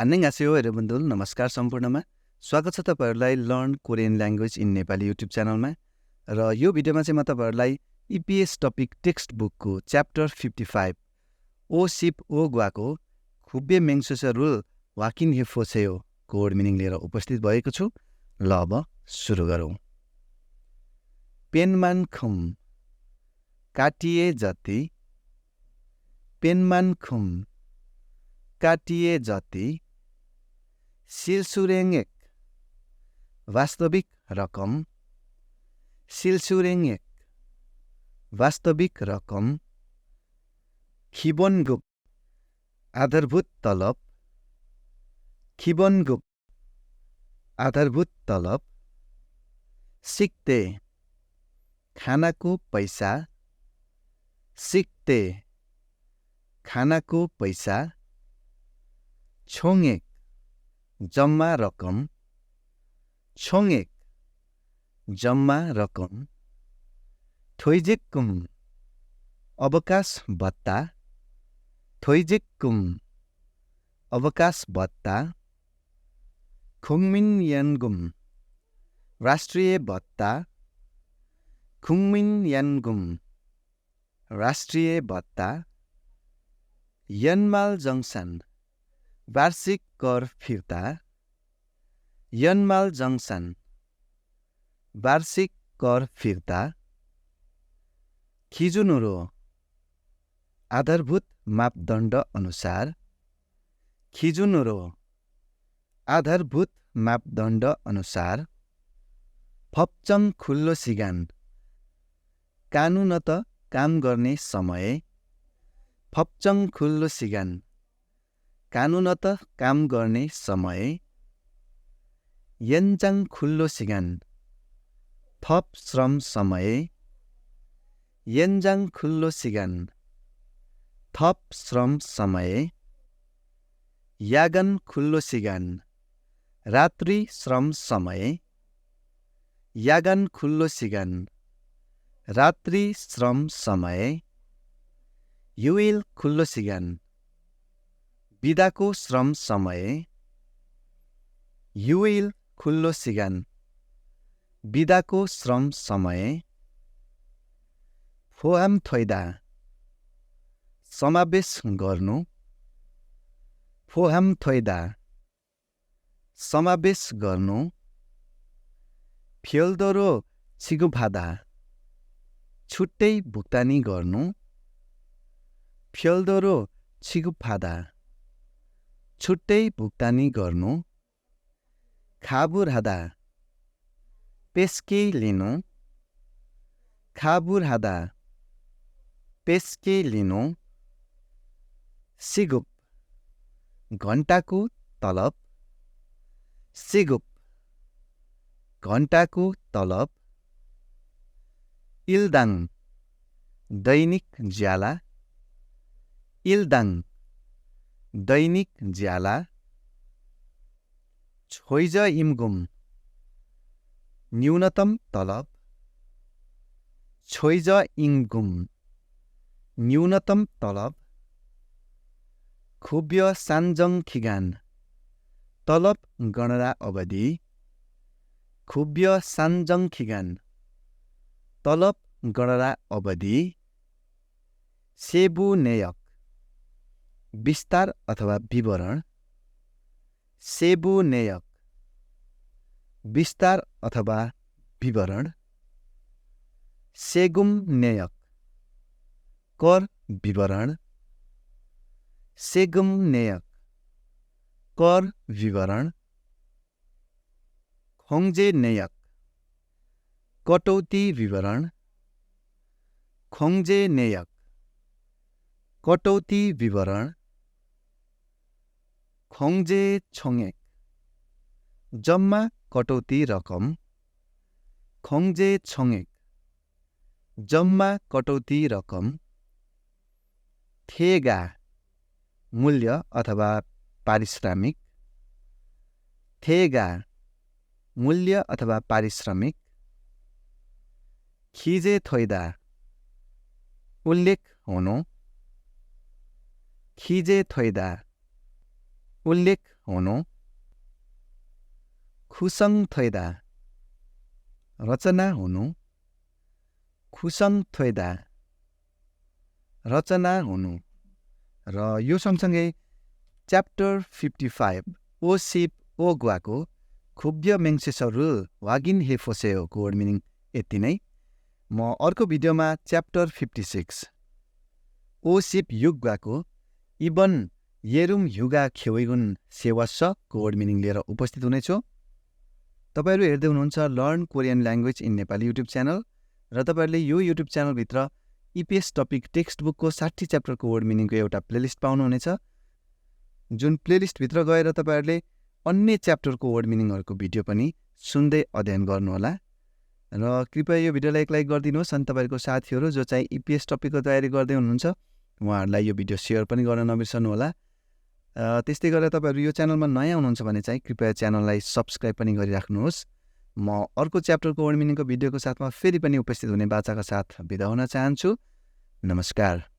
안녕하세요 여러분들 नमस्कार सम्पूर्णमा स्वागत छ तपाईहरुलाई learn Korean language in Nepali YouTube च्यानलमा र यो भिडियोमा चाहिँ म तपाईहरुलाई EPS टपिक टेक्स्ट बुकको च्याप्टर 55 ओ सिप ओ ग्वाको 급여명세서를 확인해 보세요 को वर्ड मिनिङ लिएर उपस्थित भएको छु। ल अब सुरु गरौँ। पेनमानखम काटिए जति, पेनमानखम काटिए जति, सिलसुरेङ्गेक वास्तविक रकम, सिलसुरेङ्गेक वास्तविक रकम, 기본급 आधारभूत तलब, 기본급 आधारभूत तलब, sikne खानाको पैसा, sikne खानाको पैसा, 총액 जम्मा रकम, 총액 जम्मा रकम, 퇴직금 अवकाश भत्ता, 퇴직금 अवकाश भत्ता, 국민연금 राष्ट्रिय भत्ता, 국민연금 राष्ट्रिय भत्ता, 연말정산 वार्षिक कर फिर्ता, 연말정산 वार्षिक कर फिर्ता, 기준으로 आधारभूत मापदण्ड अनुसार, 기준으로 आधारभूत मापदण्ड अनुसार, 법정 खुल्लो सिगान कानुनत काम गर्ने समय, 법정 खुल्लो सिगान कानुनत काम गर्ने समय, 연장 खुल्लो सिगान थप श्रम समय, 연장 खुल्लो सिगान थप श्रम समय, यागन खुल्लो सिगान रात्रि श्रम समय, यागन खुल्लो सिगान रात्रि श्रम समय, युइल खुल्लो सिगान बिदाको श्रम समय, युइल खुल्लो सिगान बिदाको श्रम समय, फोहाम थोइदा समावेश गर्नु, फोहाम थोइदा समावेश गर्नु, फिल्दरो छिगुफादा छुट्टै भुक्तानी गर्नु, फिल्दरो छिगुफादा छुट्टै भुक्तानी गर्नु, खाबुरहादा पेस्के लिनु, खाबुरहादा पेस्के लिनु, सिगुप घण्टाको तलब, सिगुप घण्टाको तलब, इल्दाङ दैनिक ज्याला, इल्दाङ दैनिक ज्याला, छोइज इमगुम न्यूनतम तलब, छोइज इमगुम न्यूनतम तलब, 급여 산정 기간 तलब गणना अवधि, 급여 산정 기간 तलब गणना अवधि, सेबु नेयक विस्तार अथवा विवरण, सेबु नेयक विस्तार अथवा विवरण, सेगुम नेयक कर विवरण, सेगुम नेयक कर विवरण, खोङ्जे नेयक कटौती विवरण, खोङ्जे नेयक कटौती विवरण, खोङ्जे 총액 जम्मा कटौती रकम, खोङ्जे 총액 जम्मा कटौती रकम, थेगा मूल्य अथवा पारिश्रमिक, थेगा मूल्य अथवा पारिश्रमिक, खिजे थोइदा उल्लेख हुनु, खिजे थोइदा उल्लेख हुनु, खुसङ थोइदा रचना हुनु, खुसङ थोइदा रचना हुनु। र यो सँगसँगै च्याप्टर 55 ओ सिप ओ गुवाको 급여명세서를 확인해 보세요को वर्ड मिनिङ यति नै। म अर्को भिडियोमा च्याप्टर 56 ओ सिप युगको इबन येरुम युगा खेवैगुन सेवासको वर्ड मिनिङ लिएर उपस्थित हुनेछु। तपाईहरू हेर्दै हुनुहुन्छ learn Korean language in Nepali YouTube channel र तपाईहरूले यो युट्युब च्यानलभित्र EPS टपिक टेक्स्ट बुकको 60 च्याप्टरको वर्ड मिनिङको एउटा प्लेलिस्ट पाउनुहुनेछ, जुन प्लेलिस्टभित्र गएर तपाईहरूले अन्य च्याप्टरको वर्ड मिनिङहरूको भिडियो पनि सुन्दै अध्ययन गर्नुहोला। र कृपया यो भिडियोलाई एक लाइक गरिदिनुहोस् अनि तपाईँहरूको साथीहरू जो चाहिँ EPS टपिकको तयारी गर्दै हुनुहुन्छ उहाँहरूलाई यो भिडियो सेयर पनि गर्न नबिर्सनुहोला। त्यस्तै गरेर तपाईँहरू यो च्यानलमा नयाँ हुनुहुन्छ भने चाहिँ कृपया च्यानललाई सब्सक्राइब पनि गरिराख्नुहोस्। म अर्को च्याप्टरको वर्ड मिनिङको भिडियोको साथमा फेरि पनि उपस्थित हुने बाचाका साथ बिदा हुन चाहन्छु। नमस्कार।